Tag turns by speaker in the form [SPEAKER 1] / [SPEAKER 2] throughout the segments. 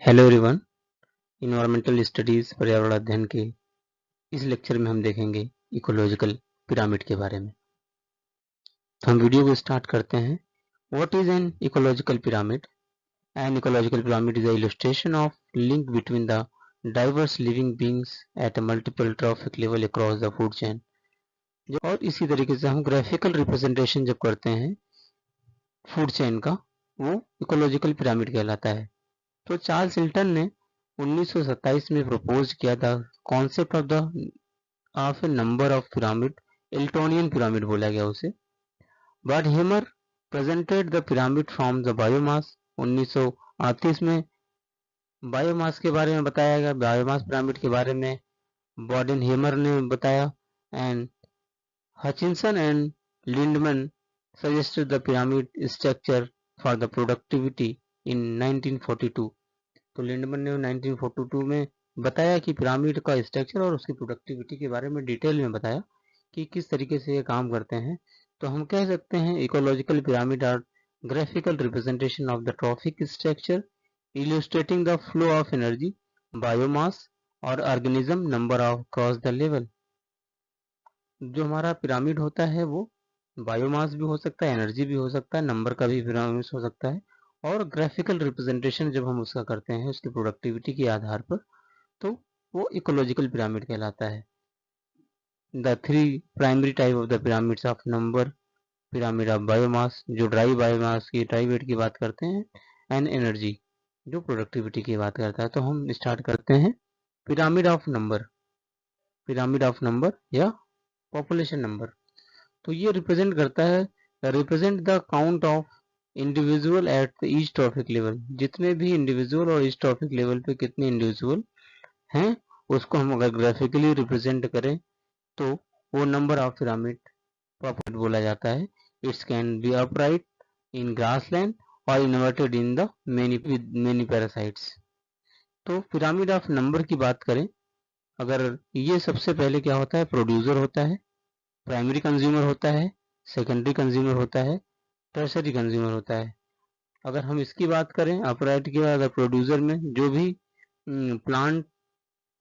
[SPEAKER 1] Hello everyone. Environmental studies पर्यावरण अध्ययन के इस लेक्चर में हम देखेंगे इकोलॉजिकल पिरामिड के बारे में। तो हम वीडियो को स्टार्ट करते हैं। What is an ecological pyramid? An ecological pyramid is a illustration of link between the diverse living beings at a multiple trophic level across the food chain. और इसी तरीके से हम ग्राफिकल रिप्रेजेंटेशन जब करते हैं फूड चेन का, वो इकोलॉजिकल पिरामिड कहलाता है। तो चार्ल्स हिल्टन ने 1927 में प्रपोज किया था concept of a number of pyramid, Eltonian pyramid बोला गया उसे। But Hemmer presented the pyramid from the biomass. 1938 में बायोमास के बारे में बताया गया, बायोमास पिरामिड के बारे में बॉडेन हेमर ने बताया। And Hutchinson and Lindeman suggested the pyramid structure for the productivity in 1942। तो लिंडमैन ने 1942 में बताया कि पिरामिड का स्ट्रक्चर और उसकी प्रोडक्टिविटी के बारे में डिटेल में बताया कि किस तरीके से ये काम करते हैं। तो हम कह सकते हैं ecological pyramid are graphical representation of the trophic structure illustrating the flow of energy, biomass और organism number of cross the level. जो हमारा पिरामिड होता है वो बायोमास भी हो सकता है, एनर्जी भी हो सकता है, नंबर का भी पिरामिड हो सकता है। और ग्राफिकल रिप्रेजेंटेशन जब हम उसका करते हैं उसकी प्रोडक्टिविटी के आधार पर, तो वो इकोलॉजिकल पिरामिड कहलाता है। The three primary type of the pyramids of number, pyramid of biomass जो ड्राई बायोमास की ड्राई वेट की बात करते हैं, एंड एनर्जी जो प्रोडक्टिविटी की बात करता है। तो हम स्टार्ट करते हैं pyramid of number. Pyramid of number या पॉपुलेशन नंबर, तो ये रिप्रेजेंट करता है, represent the count of individual at each trophic level. जितने भी इंडिविजुअल और ईच ट्रॉफिक लेवल पे कितने इंडिविजुअल हैं, उसको हम अगर ग्राफिकली रिप्रेजेंट करें तो वो नंबर ऑफ पिरामिड पॉपुलेट बोला जाता है। It's can be upright in grassland और inverted in the many parasites. तो पिरामिड ऑफ नंबर की बात करें, अगर ये सबसे पहले क्या होता है, प्रोड्यूसर होता है, प्राइमरी कंज्यूमर होता है, सेकेंडरी कंज्यूमर होता है, टर्सरी कंज्यूमर होता है। अगर हम इसकी बात करें अपराइट की, अगर प्रोड्यूसर में जो भी प्लांट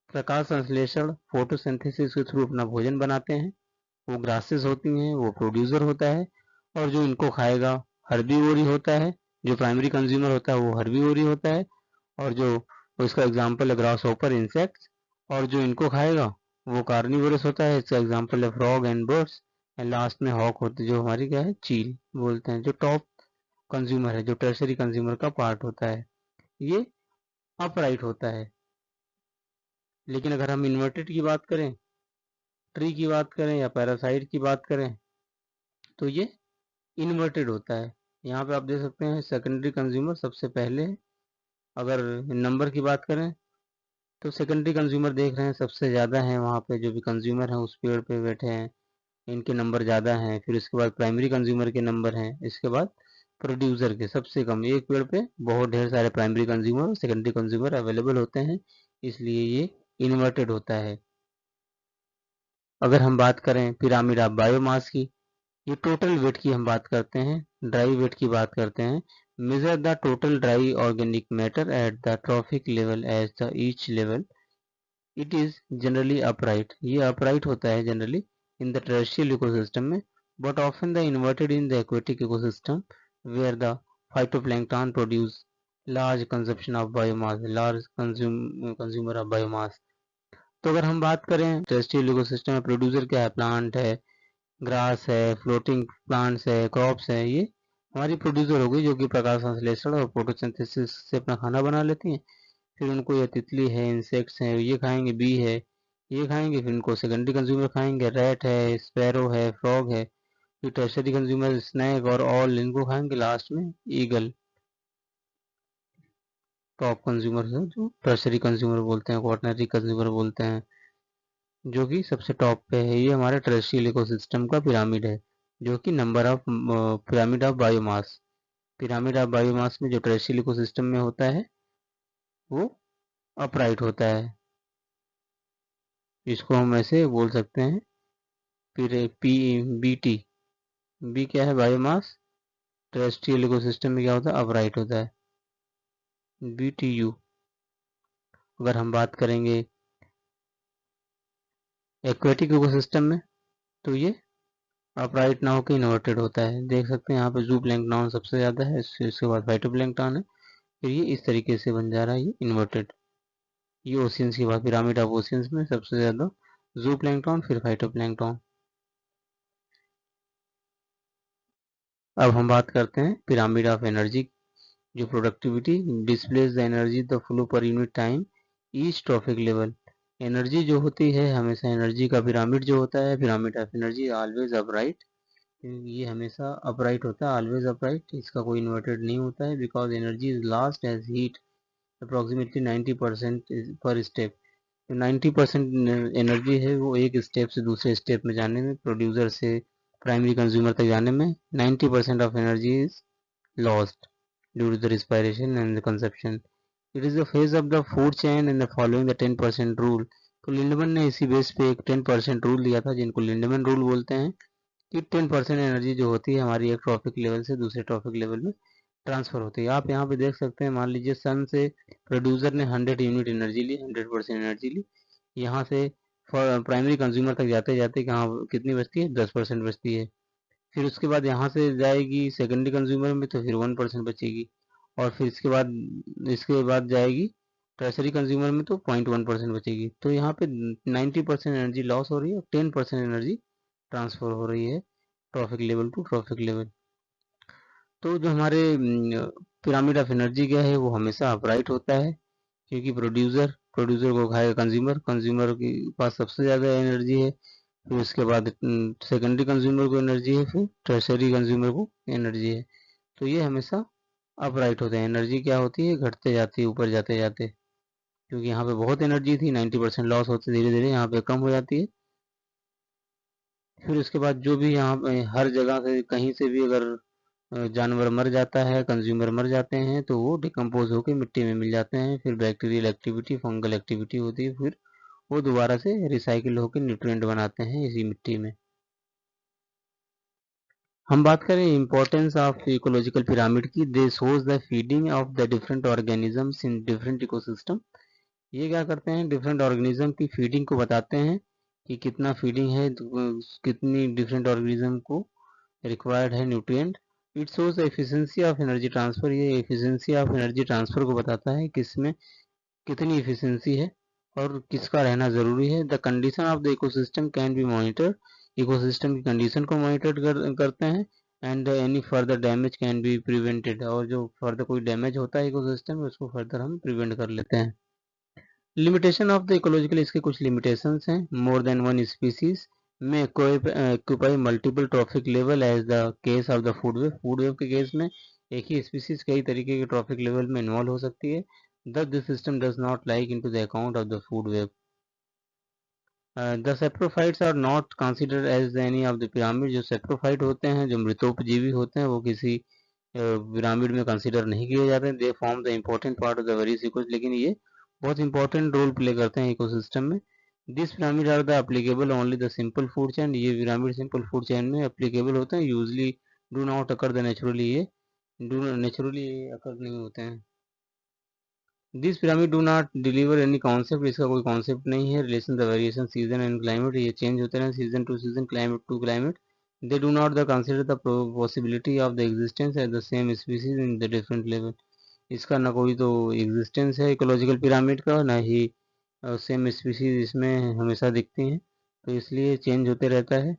[SPEAKER 1] प्रकाश संश्लेषण फोटोसिंथेसिस के थ्रू अपना भोजन बनाते हैं वो ग्रासेस होती हैं, वो प्रोड्यूसर होता है। और जो इनको खाएगा हर्बीवोरी होता है। जो प्राइमरी कंज्यूमर होता है वो हर्बीवोरी होता है, और जो उसका एग्जाम्पल है ग्रास होपर इंसेक्ट्स। और जो इनको खाएगा वो कार्निवोरस होता है, इसका एग्जाम्पल है frog and birds. And last में हॉक होती है जो हमारी क्या है, चील बोलते हैं, जो टॉप कंज्यूमर है, जो टर्सरी कंज्यूमर का पार्ट होता है, ये अपराइट होता है। लेकिन अगर हम इन्वर्टेड की बात करें, ट्री की बात करें या पैरासाइट की बात करें, तो ये इन्वर्टेड होता है। यहाँ पे आप देख सकते हैं सेकेंडरी कंज्यूमर सबसे पहले है। अगर नंबर की बात करें तो सेकेंडरी कंज्यूमर देख रहे हैं सबसे ज़्यादा है, वहाँ पे जो भी कंज्यूमर हैं उस पेड़ पे बैठे हैं, इनके नंबर ज़्यादा हैं। फिर इसके बाद प्राइमरी कंज्यूमर के नंबर हैं, इसके बाद प्रोड्यूसर के सबसे कम। एक पेड़ पे बहुत ढेर सारे प्राइमरी कंज्यूमर और सेकेंडरी कंज्यूमर अवेलेबल होते हैं, इसलिए ये इन्वर्टेड होता है। अगर हम बात करें पिरामिड ऑफ बायोमास की, ये टोटल वेट की हम बात करते हैं, ड्राई वेट की बात करते हैं। Measure the total dry organic matter at the trophic level as the each level. It is generally upright, ये अपराइट होता है generally in the terrestrial ecosystem में, but often the inverted in the aquatic ecosystem where the phytoplankton produce large consumption of biomass, large consumer of biomass. तो अगर हम बात करें terrestrial ecosystem में प्रोड्यूसर क्या है, प्लांट है, ग्रास है, फ्लोटिंग प्लांट्स है, क्रॉप्स है, ये हमारी प्रोड्यूसर हो गई जो कि प्रकाश संश्लेषण और फोटोसिंथेसिस से अपना खाना बना लेती हैं। फिर उनको ये तितली है, इंसेक्ट्स हैं, ये खाएंगे, बी है, ये खाएंगे। फिर इनको सेकेंडरी कंज्यूमर खाएंगे, रैट है, स्पैरो है, फ्रॉग है। फिर टर्सरी कंज्यूमर स्नैक और ऑल इनको खाएंगे। लास्ट में ईगल टॉप कंज्यूमर है, जो टर्सरी कंज्यूमर बोलते हैं, क्वाटरनरी कंज्यूमर बोलते हैं, जो कि सबसे टॉप पे है। ये हमारे टेरेस्ट्रियल इकोसिस्टम का पिरामिड है, जो कि number of pyramid of biomass. Pyramid of biomass में जो टेरेस्ट्रियल इकोसिस्टम में होता है वो अपराइट होता है, इसको हम ऐसे बोल सकते हैं। फिर पी बी टी, बी क्या है, बायोमास। टेरेस्ट्रियल इकोसिस्टम में क्या होता है, अपराइट होता है, बी टी यू। अगर हम बात करेंगे एक्वेटिक इकोसिस्टम में, तो ये अपराइट ना होकर इन्वर्टेड होता है। देख सकते हैं यहाँ पे जू प्लैंक्टन सबसे ज़्यादा है, इसके बाद फाइटोप्लैंक्टन है, फिर ये इस तरीके से बन जा रहा है, ये इन्वर्टेड। ये ओशियंस की बात, पिरामिड ऑफ ओशियंस में सबसे ज़्यादा जू प्लैंक्टन, फिर फाइटोप्लैंक्टन। अब हम बात करते हैं पिरामिड ऑफ एनर्जी, जो productivity displace the energy the flow per unit time each trophic level. Energy जो होती है, हमेशा एनर्जी का पिरामिड जो होता है, pyramid of energy always upright, ये हमेशा अपराइट होता है, ऑलवेज अपराइट, इसका कोई इन्वर्टेड नहीं होता है, because energy is last as heat approximately 90% पर स्टेप। तो 90% एनर्जी है वो एक स्टेप से दूसरे स्टेप में जाने में, प्रोड्यूसर से प्राइमरी कंज्यूमर तक जाने में 90% of energy is lost due to the respiration and the consumption. It is the phase of the food chain and the following the 10% rule. तो लिंडमैन ने इसी बेस पे एक 10% रूल दिया था, जिनको लिंडमैन रूल बोलते हैं, कि 10% एनर्जी जो होती है हमारी एक ट्रॉफिक लेवल से दूसरे ट्रॉफिक लेवल में ट्रांसफर होती है। आप यहाँ पे देख सकते हैं, मान लीजिए सन से प्रोड्यूसर ने 100 यूनिट एनर्जी ली, 100% एनर्जी ली, यहाँ से प्राइमरी कंज्यूमर तक जाते जाते कहाँ कितनी बचती है, 10% बचती है। फिर उसके बाद यहाँ से जाएगी सेकेंडरी कंज्यूमर में, तो फिर 1% बचेगी, और फिर इसके बाद जाएगी टर्सरी कंज्यूमर में, तो 0.1% बचेगी। तो यहाँ पे 90% एनर्जी लॉस हो रही है और 10% एनर्जी ट्रांसफर हो रही है trophic level to trophic level. तो जो हमारे पिरामिड ऑफ एनर्जी क्या है, वो हमेशा अपराइट होता है, क्योंकि प्रोड्यूसर को खाएगा कंज्यूमर के पास सबसे ज़्यादा एनर्जी है, फिर उसके बाद सेकेंडरी कंज्यूमर को एनर्जी है, फिर टर्सरी कंज्यूमर को एनर्जी है। तो ये हमेशा अपराइट होते हैं। एनर्जी क्या होती है, घटते जाती है ऊपर जाते जाते, क्योंकि यहाँ पे बहुत एनर्जी थी, 90% लॉस होते धीरे धीरे यहाँ पे कम हो जाती है। फिर उसके बाद जो भी यहाँ पे हर जगह से कहीं से भी अगर जानवर मर जाता है, कंज्यूमर मर जाते हैं, तो वो डिकम्पोज होकर मिट्टी में मिल जाते हैं, फिर बैक्टीरियल एक्टिविटी, फंगल एक्टिविटी होती है, फिर वो दोबारा से रिसाइकिल होकर न्यूट्रिएंट बनाते हैं इसी मिट्टी में। हम बात करें इम्पोर्टेंस ऑफ इकोलॉजिकल पिरामिड की, दे shows the feeding of the different organisms in different ecosystem. ये क्या करते हैं, डिफरेंट ऑर्गेनिज्म की फीडिंग को बताते हैं कि कितना फीडिंग है, कितनी डिफरेंट ऑर्गेनिज्म को रिक्वायर्ड है nutrient. It shows efficiency of energy transfer, ये एफिशिएंसी ऑफ एनर्जी ट्रांसफर को बताता है कि इसमें कितनी एफिशिएंसी है और किसका रहना ज़रूरी है। The condition of the ecosystem can be monitor, ecosystem की कंडीशन को मॉनिटर करते हैं, and any further damage can be prevented, और जो फर्दर कोई डैमेज होता है इकोसिस्टम में उसको फर्दर हम प्रिवेंट कर लेते हैं। लिमिटेशन ऑफ द इकोलॉजिकल, इसके कुछ लिमिटेशंस हैं। मोर देन वन स्पीसीज में occupy multiple trophic level as the case of the food web. Food web के केस में एक ही स्पीसीज कई तरीके के ट्रॉफिक लेवल में इन्वॉल्व हो सकती है। Thus this system does not like into the account of the food web. The saprophytes are not considered as any of the pyramid। जो saprophyte होते हैं, जो मृतोपजीवी होते हैं, वो किसी पिरामिड में कंसिडर नहीं किए जाते। They form the important part of the various eco, लेकिन ये बहुत इंपॉर्टेंट रोल प्ले करते हैं इकोसिस्टम में। This pyramid are the applicable only the simple food chain, ये पिरामिड सिंपल फूड चेन में एप्लीकेबल होते हैं। Usually do not occur the naturally, ये नेचुरली अकर नहीं होते हैं। This pyramid do not deliver any concept, इसका कोई कॉन्सेप्ट नहीं है। Relation the variation season and climate, ये चेंज होते हैं season to season, climate to climate. They do not the consider the possibility of the existence at the same species in the different level. इसका ना कोई तो existence है ecological pyramid का, ना ही सेम स्पीसीज इसमें हमेशा दिखती हैं, तो इसलिए चेंज होते रहता है।